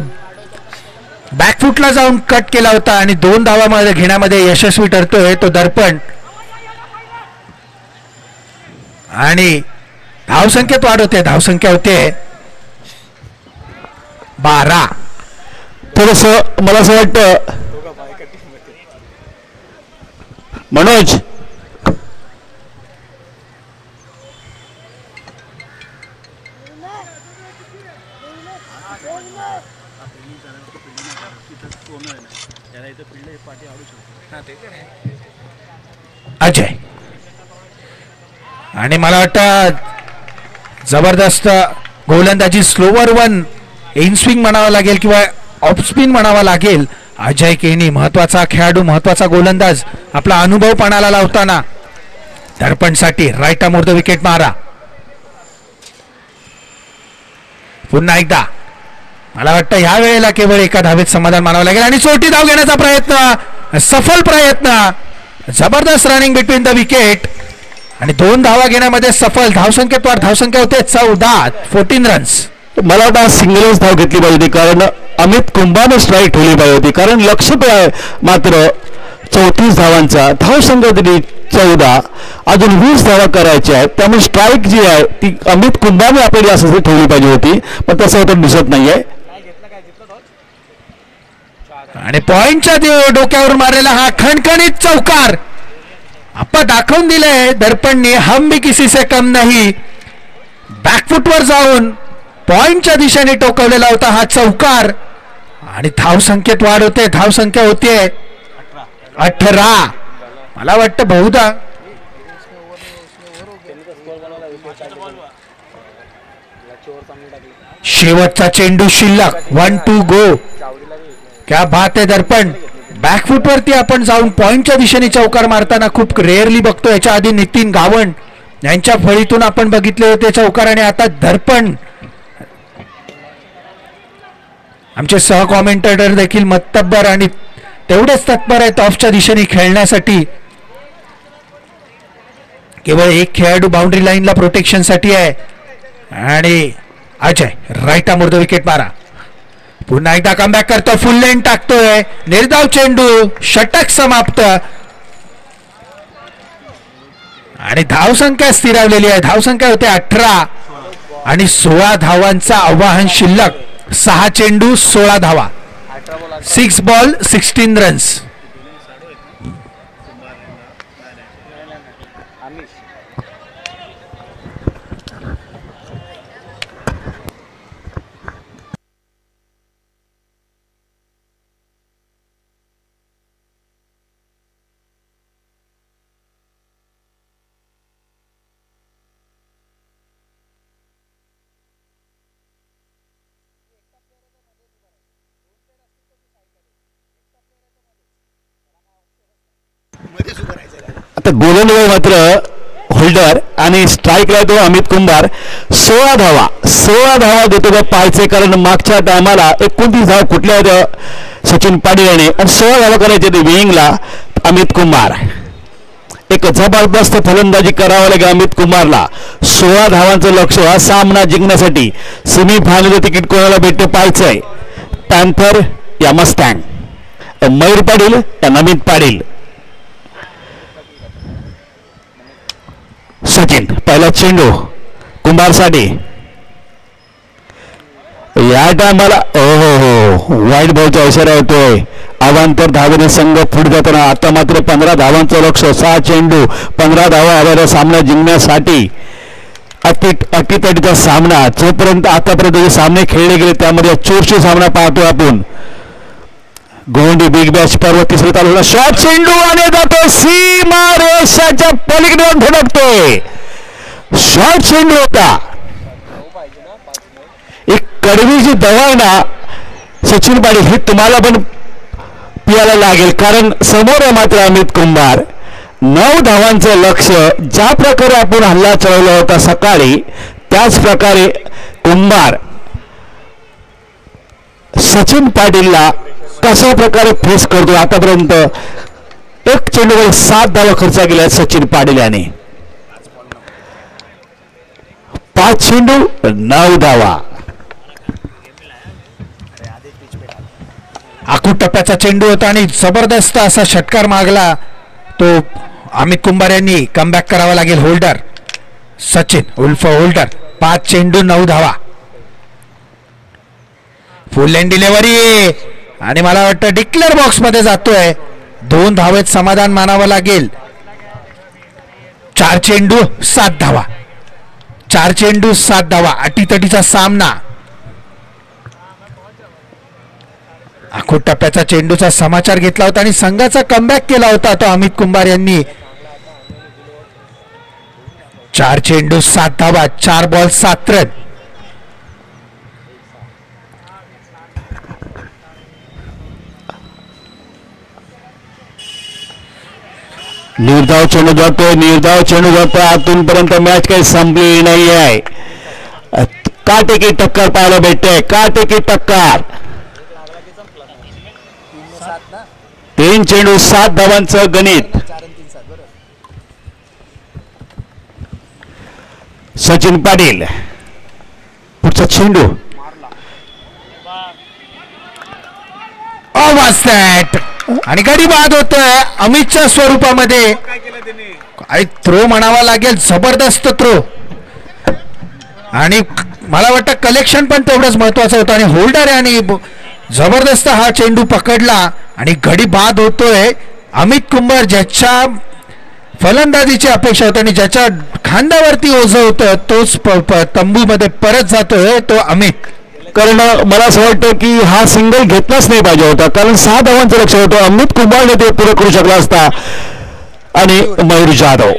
बॅकफुटला जाऊन कट केला होता आणि 2 धावा घेण्यामध्ये यशस्वी ठरतोय तो दर्पण. आणि धावसंख्येत वाढ होते. धावसंख्या होते 12. थोडस मला असं वाटतं मनोज अजय आणि मला वाटतं जबरदस्त गोलंदाजी स्लोवर 1 इन स्विंग म्हणावा लागेल किंवा ऑफ स्पिन म्हणावा लागेल. अजय केनी महत्वाचा खेळाडू, महत्वाचा गोलंदाज, आपला अनुभव पणाला लावताना दर्पणसाठी राईट आर्म विकेट मारा. पुन्हा एकदा मला वाटतं ह्या वेळेला केवळ एका धावेत समाधान मानावं लागेल आणि चोटी धाव घेण्याचा प्रयत्न, सफल प्रयत्न. जबरदस्त रनिंग बिटवीन द विकेट आणि 2 धावा घेण्यामध्ये सफल. धावसंख्येत वाढ, धावसंख्या होते 14 रन्स. मला वाटतं सिंगलच धाव घेतली पाहिजे होती कारण अमित कुंभाने स्ट्राईक ठेवली पाहिजे होती कारण लक्ष मात्र 34 धावांचा. धावसंख्या दिली 14 अजून 20 धावा करायच्या आहेत. त्यामुळे स्ट्राईक जी आहे ती अमित कुंभारने आपल्याला असं ठेवली पाहिजे होती, पण तसं होतं दिसत नाहीये. आणि पॉइंटच्या डोक्यावर मारलेला हा खणखणीत चौकार आपण दाखवून दिलंय दर्पणने. हम भी किसी से कम नाही. बॅकफुटवर जाऊन पॉइंटच्या दिशेने टोकवलेला होता हा चौकार आणि धावसंख्येत वाढ होते. धावसंख्या होते 18. मला वाटतं बहुधा शेवटचा चेंडू शिल्लक. 1-2 गो. क्या बात आहे दर्पण. बॅकफुट वरती आपण जाऊन पॉइंटच्या दिशेने चौकार मारताना खूप रेअरली बघतो. याच्या आधी नितीन गावण यांच्या फळीतून आपण बघितले होते चौकार आणि आता दर्पण. आमचे सह कॉमेंटेटर देखील मतब्बर आणि तेवढेच तत्पर आहेत ऑफच्या दिशेने खेळण्यासाठी. केवळ एक खेळाडू बाउंड्री लाईनला प्रोटेक्शन साठी आहे आणि अजय राईट अमोर्ध विकेट मारा. पुन्हा एकदा कमबॅक करतो. फुल लेन टाकतोय. निर्धाव चेंडू. षटक समाप्त आणि धावसंख्या स्थिरावलेली आहे. धावसंख्या होते 18 आणि 16 धावांचा आवाहन शिल्लक. 6 चेंडू 16 धावा. 6 बॉल 16 रन्स. आता गोलंदाज मात्र होल्डर आणि स्ट्राईकला येतो अमित कुंभार. 16 धावा देतो का पाहायचे, कारण मागच्या टायमाला 29 धावा कुठल्या होत्या सचिन पाटील याने आणि 16 धावा करायचे ते विंगला अमित कुंभार. एक जबरदस्त फलंदाजी करावं लागेल अमित कुंभारला. 16 धावांचं लक्ष हा सामना जिंकण्यासाठी. सेमीफायनलचं तिकीट कोणाला भेटते पाहायचंय. पॅन्थर या मस्टँग, मयूर पाटील या नमित पाटील. सचिन पहिला चेंडू कुंभारसाठी. या टायमाला वाईट बॉलचा इशारा होतोय. अवांतर धावेने संघ पुढे जाताना. आता मात्र 15 धावांचं लक्ष. 6 चेंडू 15 धावा हव्या सामना जिंकण्यासाठी. अटीतटीचा सामना. जोपर्यंत आतापर्यंत जे सामने खेळले गेले त्यामध्ये चोरशी सामना पाहतोय आपण. गोंडी बिग बॅश पर्व तिसरी तालुका. शॉर्ट चेंडू आणि जातो सीमा रेषाच्या पलीकडे धडकतोय. शॉर्ट चेंडू होता. एक कडवी जी दवा आहे ना सचिन पाटील ही तुम्हाला पण पियाला लागेल, कारण समोर आहे मात्र अमित कुंभार. 9 धावांचं लक्ष. ज्या प्रकारे आपण हल्ला चढवला होता सकाळी त्याच प्रकारे कुंभार सचिन पाटीलला कशा प्रकारे फेस करतो. आतापर्यंत एक चेंडूवर 7 धावा खर्च केल्या सचिन पाटील याने. 5 चेंडू 9 धावा. आखूड टप्प्याचा चेंडू होता आणि जबरदस्त असा षटकार मागला तो अमित कुंभार यांनी. कमबॅक करावा लागेल. Holder Sachin wolf holder. 5 चेंडू 9 धावा. फुल लेन डिलेव्हरी आणि मला वाटतं डिक्लेअर बॉक्स मध्ये जातोय. 2 धावेत समाधान मानावं लागेल. 4 चेंडू 7 धावा. 4 चेंडू 7 धावा. अटीतटीचा सामना. आखूड टप्प्याचा चेंडूचा समाचार घेतला होता आणि संघाचा कमबॅक केला होता तो अमित कुंभार यांनी. 4 चेंडू 7 धावा. 4 बॉल 7 रन. निर्धाव चेंडू जातोय. आतूनपर्यंत मॅच काही संपलेली नाही आहे. काटेकी टक्कर पाहायला भेटते. काटेकी टक्कर. 3 चेंडू 7 धावांचं गणित. सचिन पाटील पुढचा चेंडू. आणि गडी बाद होतोय अमितच्या स्वरूपामध्ये. काय केलं त्याने? आणि थ्रो म्हणावा लागेल, जबरदस्त थ्रो. आणि मला वाटतं कलेक्शन पण तेवढंच महत्वाचं होतं. आणि होल्डर आणि जबरदस्त हा चेंडू पकडला आणि गडी बाद होतोय. अमित कुंभार ज्याच्या फलंदाजीची अपेक्षा होती आणि ज्याच्या खांद्यावरती ओझं होतं तोच तंबूमध्ये परत जातोय तो अमित. कारण मला असं वाटतं की हा सिंगल घेतलाच नाही पाहिजे होता, कारण 6 धावांचं लक्ष होतं. अमित कुंभारने ते पुरं करू शकला असता. आणि मयूर जाधव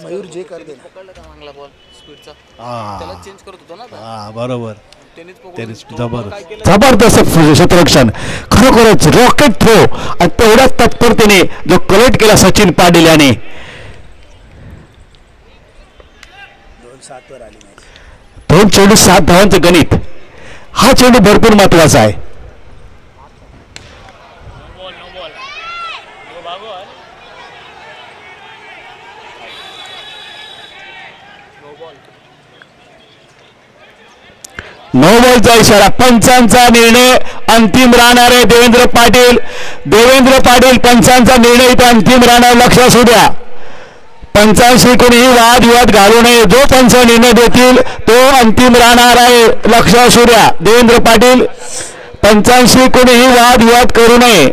मयूर जे कर दे पकडलं का चांगला बॉल स्पीडचा, हा त्याला चेंज करत होतो ना आता. हा बरोबर त्यांनीच पकडून त्यांनीच तो जबरदस्त. काय केलं, जबरदस्त क्षेत्ररक्षण, खरोखरच रॉकेट थ्रो. आणि तेवढ्याच तत्परतेने जो कलेक्ट केला सचिन पाटील याने. 2-7 वर आली मॅच. 2 चेंडू 7 धावांचं गणित. हा चेंडू भरपूर महत्वाचा आहे. नो बॉलचा इशारा. पंचांचा निर्णय अंतिम राहणार आहे. देवेंद्र पाटील पंचांचा निर्णय इथे अंतिम राहणार. लक्ष असू द्या, पंचांशी कोणीही वादविवाद घालू नये. जो पंच निर्णय देतील तो अंतिम राहणार आहे. लक्ष असू द्या. देवेंद्र पाटील पंचांशी कोणीही वादविवाद करू नये.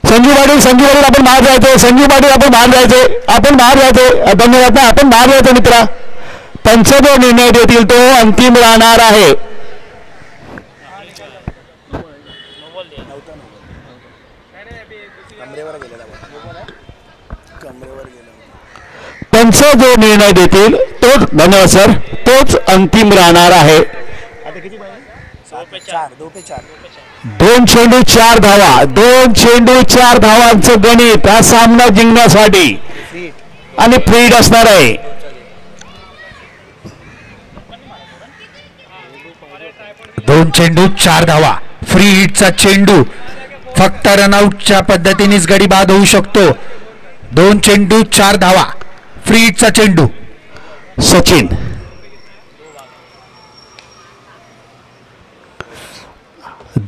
संजू पाटील आपण बाहेर जायचे. संजू पाटील आपण बाहेर जायचे. धन्यवाद ना, आपण बाहेर जायचं मित्रा. पंच जो निर्णय देतील तो अंतिम राहणार आहे. पंच जो निर्णय देतील तोच, धन्यवाद सर, तोच अंतिम राहणार आहे. 2 चेंडू 4 धावा. 2 चेंडू 4 धावांचं गणित हा सामना जिंकण्यासाठी आणि फ्रीड असणार आहे. 2 चेंडू 4 धावा. फ्री हिटचा चेंडू. फक्त रनआउटच्या पद्धतीनेच गडी बाद होऊ शकतो. 2 चेंडू 4 धावा. फ्री हिटचा चेंडू. सचिन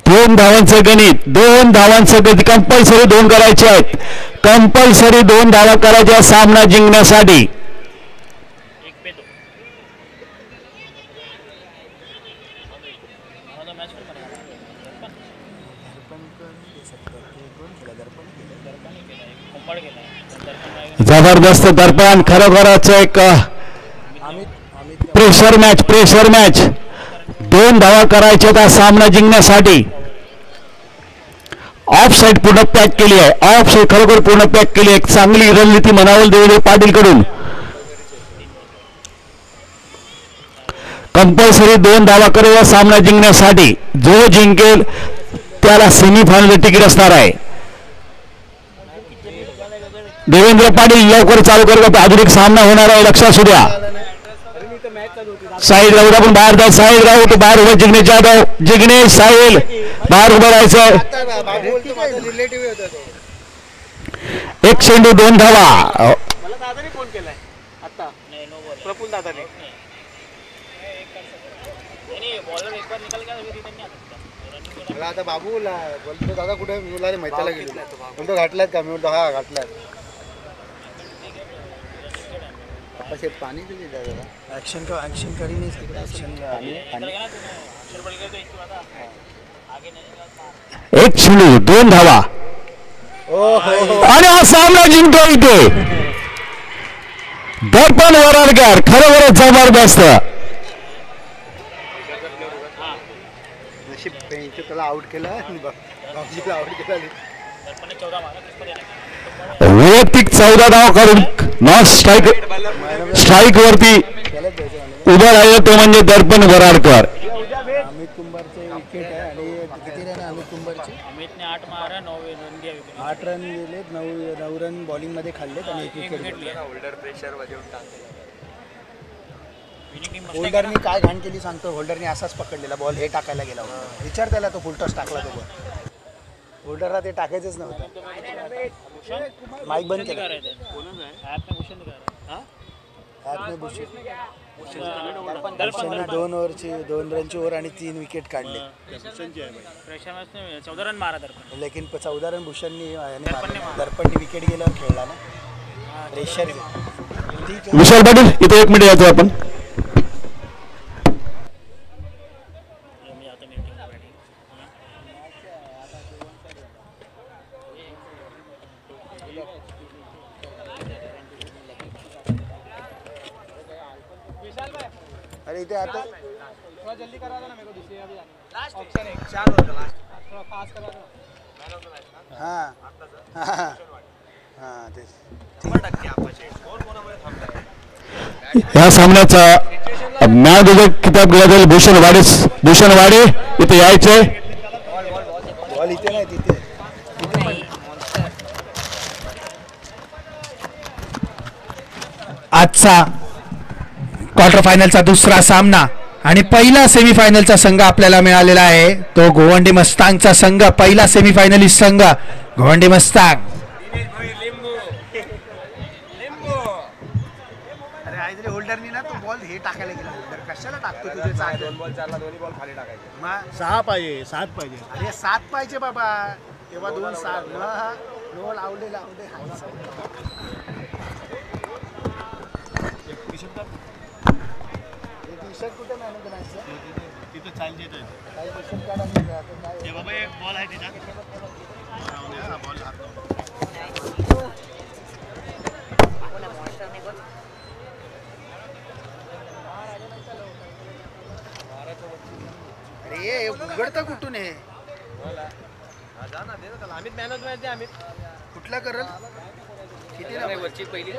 2 धावांचं गणित. 2 धावांचं गणित. कंपल्सरी 2 करायचे आहेत. कंपल्सरी 2 धावा करायच्या सामना जिंकण्यासाठी. जबरदस्त दर्पण. खरोखरच एक प्रेशर मॅच. 2 धावा करायच्या त्या सामना जिंकण्यासाठी. ऑफ साईड पूर्ण पॅक केली आहे. ऑफ साईड खरोखर पूर्ण पॅक केली आहे. चांगली रणनीती म्हणावं देवेंद्र पाटील कडून. कंपल्सरी 2 धावा करूया सामना जिंकण्यासाठी. जो जिंकेल त्याला सेमीफायनल तिकीट असणार आहे. देवेंद्र पाटील लवकर चालू करत. अजून एक सामना होणार आहे. लक्ष असू द्या. साहिल राऊत आपण बाहेर जा. साहिल राऊत बाहेर उभं. जिग्नेश साहिल बाहेर उभं राहायचं. 1 चेंडू 2 धावा. मला दादाने फोन केलाय आता, प्रफुल्ल दादाने. मला आता बाबू बोलतो दादा कुठे मुलाने मैत्याला गेलो म्हणतो घाटलात का मी म्हणतो हा घाटलात. पाणी ऍक्शन करी एक चेंडू 2 धावा. आणि हा सामना जिंकतो इथे दर्पण वराडकर. खरोखरच जबरदस्त. त्याला आउट केला बाबूजीला आउट केला. वैयक्तिक 14 धावा करून नॉट स्ट्राईक वरती उभं राहिलं तो म्हणजे दर्पण वराडकर. अमित कुंभारचे विकेट आहे. आणि किती रन अमित कुंभारचे? अमितने 8 मारा, 9 रन दिया. 8 रन दिलेत. 9 रन बॉलिंग मध्ये खाल्लेत आणि 1 विकेट. होल्डरनी काय घाण केली सांगतो. होल्डरनी असाच पकडलेला बॉल हे टाकायला गेला होता. विचार त्याला तो फुलटॉस टाकला तो बॉल. होल्डरला ते टाकायचंच नव्हतं. माईक बंद केला. ॲपने भूषण भूषणने 2 रनची ओव्हर आणि 3 विकेट काढले. प्रेशर 14 रन मारा दर्पण. लेकिन 14 रन भूषणनी दर्पणनी विकेट गेल्यावर खेळला ना. प्रेशर ठीक आहे. विशाल पाटील इथे 1 मिनिट यायचं आपण. अरे इथे आता जल्दी करा दो ना मेरे को दूसरी अभी लास्ट ऑप्शन है 4 होता लास्ट थोड़ा फास्ट करा दो. हां तेच. या सामन्याचा मॅन ऑफ द किताब गेला जाईल भूषण वाडे इथे यायचंय. बॉल इथे नाही तिथे. आजचा क्वार्टर फायनलचा दुसरा सामना आणि पहिला सेमीफायनलचा संघ आपल्याला मिळालेला आहे. तो गोवंडी मस्तांगचा संघ. पहिला सेमीफायनलिस्ट संघ गोवंडी मस्तांग. अरे आयतरी होल्डरनी ना तो बॉल हे टाकायला गेला. होल्डर कशाला टाकतो तुझे 2 बॉल 4ला दोन्ही बॉल खाली टाकायचे. मग 6 पाहिजे 7 पाहिजे. अरे 7 पाहिजे बाबा. तेव्हा 2 7 नो लावले. टी-शर्ट कुठे मॅनेज करायचं तिथे चालते काही टी-शर्ट काढा. ते बाबा एक बॉल आहे तिथं. बॉल अरे उघडता कुठून आहे. अमित मॅनेज माहिती अमित कुठला करल. किती ना वरची पहिली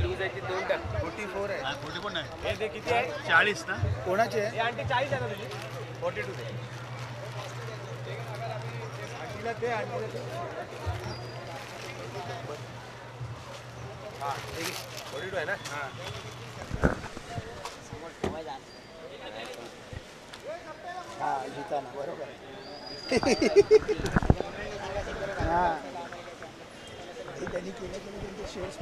लूज आहे ती 2 टाक. 44 आहे. 44 नाही. हे ते किती आहे 40 ना. कोणाचे हे आंटी 40 आहे ना तुझी 42 दे. आंटीला ते हां 42 आहे ना. हा जिताना बरोबर. हा त्यांनी केलं त्यांचे शेअर्स